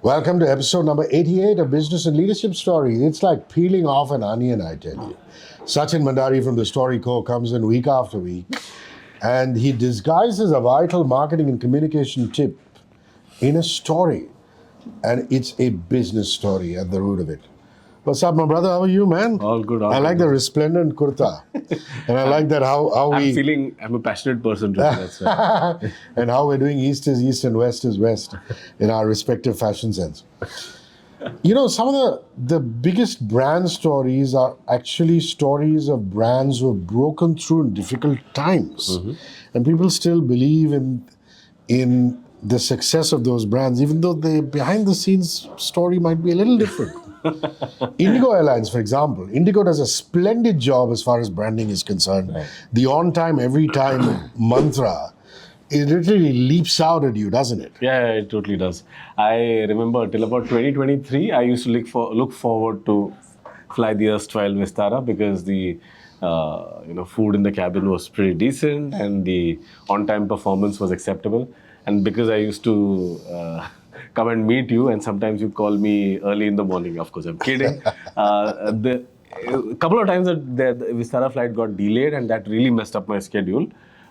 Welcome to episode number 88 of Business and Leadership Stories. It's like peeling off an onion, I tell you. Sachin Bhandary from the Story Co. comes in week after week, and he disguises a vital marketing and communication tip in a story. And it's a business story at the root of it. What's up, my brother? How are you, man? All good. I like the resplendent kurta. And I like that how I'm a passionate person today, that's right. and how we're doing East is East and West is West in our respective fashion sense. You know, some of the biggest brand stories are actually stories of brands who have broken through in difficult times. Mm-hmm. And people still believe in the success of those brands, even though the behind the scenes story might be a little different. Indigo Airlines, for example. Indigo does a splendid job as far as branding is concerned. Right. The on time, every time mantra, it literally leaps out at you, doesn't it? Yeah, it totally does. I remember till about 2023, I used to look forward to fly the erstwhile Vistara because the food in the cabin was pretty decent and the on-time performance was acceptable. And because I used to come and meet you, and sometimes you call me early in the morning. Of course, I'm kidding. A couple of times the Vistara flight got delayed, and that really messed up my schedule.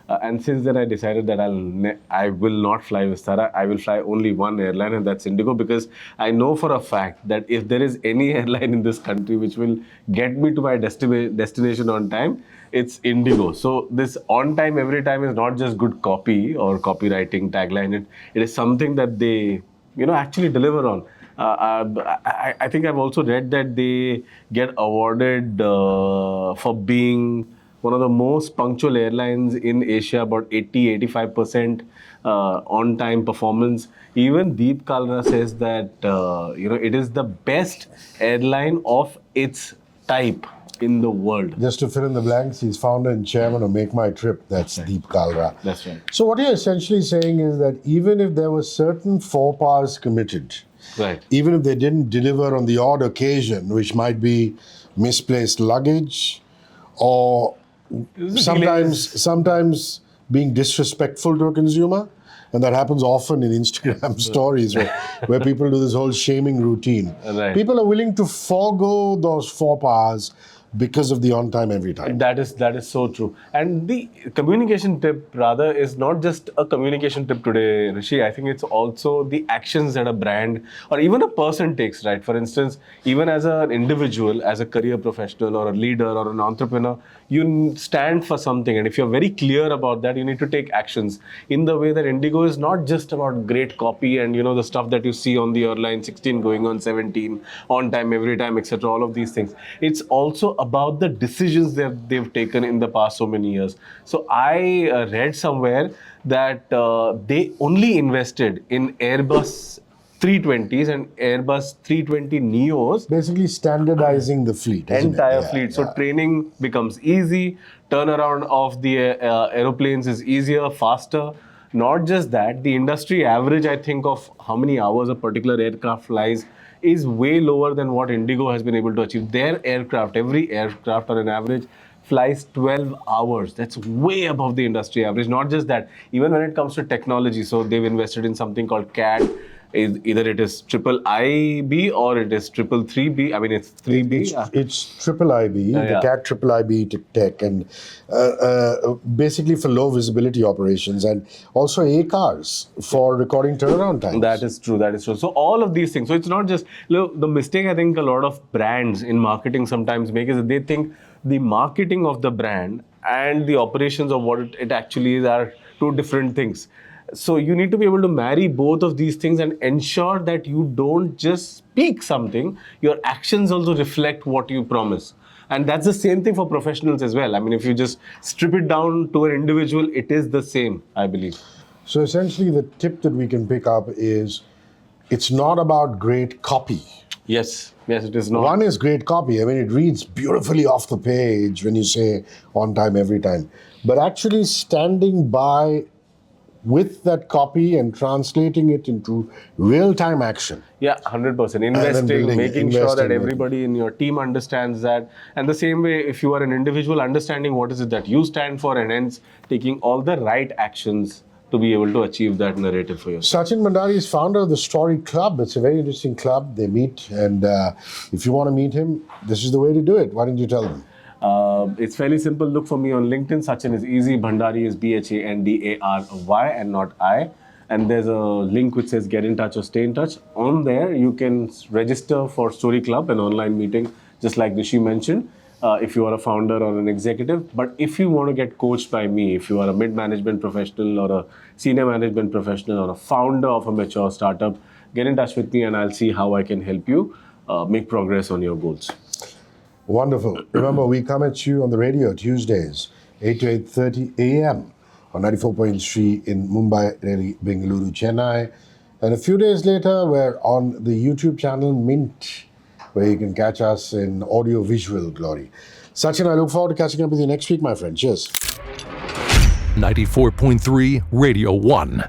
And since then, I decided that I will not fly Vistara. I will fly only one airline, and that's Indigo, because I know for a fact that if there is any airline in this country which will get me to my destination on time, it's Indigo. So this on time every time is not just good copy or copywriting tagline. It is something that they actually deliver on. I think I've also read that they get awarded for being one of the most punctual airlines in Asia, about 80-85% on-time performance. Even Deep Kalra says that it is the best airline of its type in the world. Just to fill in the blanks, he's founder and chairman of Make My Trip. That's right. Deep Kalra. That's right. So what you're essentially saying is that even if there were certain faux pas committed, right, even if they didn't deliver on the odd occasion, which might be misplaced luggage or sometimes being disrespectful to a consumer, and that happens often in Instagram stories where people do this whole shaming routine. Right. People are willing to forego those faux pas because of the on time every time. That is so true. And the communication tip rather is not just a communication tip today, Hrishi. I think it's also the actions that a brand or even a person takes, right? For instance, even as an individual, as a career professional or a leader or an entrepreneur, you stand for something. And if you're very clear about that, you need to take actions in the way that Indigo is not just about great copy and, the stuff that you see on the airline, 16 going on 17, on time, every time, etc. All of these things. It's also about the decisions that they've taken in the past so many years. So I read somewhere that they only invested in Airbus 320s and Airbus 320 Neos. Basically standardizing the fleet, entire fleet. So training becomes easy, turnaround of the aeroplanes is easier, faster. Not just that, the industry average, I think, of how many hours a particular aircraft flies is way lower than what Indigo has been able to achieve. Their aircraft, every aircraft on an average, flies 12 hours. That's way above the industry average. Not just that, even when it comes to technology, so they've invested in something called CAT. Either it is triple IB or it is triple 3B. I mean, it's 3B. It's triple IB, the CAT triple IB tech, and basically for low visibility operations, and also ACARs for recording turnaround times. That is true. So all of these things. So it's not just, the mistake I think a lot of brands in marketing sometimes make is that they think the marketing of the brand and the operations of what it actually is are two different things. So you need to be able to marry both of these things and ensure that you don't just speak something, your actions also reflect what you promise. And that's the same thing for professionals as well. I mean, if you just strip it down to an individual, it is the same, I believe. So essentially the tip that we can pick up is it's not about great copy. Yes, it is not. One is great copy. I mean, it reads beautifully off the page when you say on time, every time. But actually standing by with that copy and translating it into real-time action. Yeah, 100%. Making sure that everybody in your team understands that. And the same way, if you are an individual, understanding what is it that you stand for and hence taking all the right actions to be able to achieve that narrative for yourself. Sachin Bhandary is founder of the Story Club. It's a very interesting club. They meet, and if you want to meet him, this is the way to do it. Why don't you tell them? It's fairly simple. Look for me on LinkedIn. Sachin is easy. Bhandary is Bhandary and not I. And there's a link which says get in touch or stay in touch. On there, you can register for Story Club, an online meeting, just like Hrishi mentioned, if you are a founder or an executive. But if you want to get coached by me, if you are a mid-management professional or a senior management professional or a founder of a mature startup, get in touch with me and I'll see how I can help you make progress on your goals. Wonderful. Remember, we come at you on the radio Tuesdays, 8 to 8:30 a.m. on 94.3 in Mumbai, Delhi, Bengaluru, Chennai. And a few days later, we're on the YouTube channel Mint, where you can catch us in audio-visual glory. Sachin, I look forward to catching up with you next week, my friend. Cheers. 94.3 Radio 1.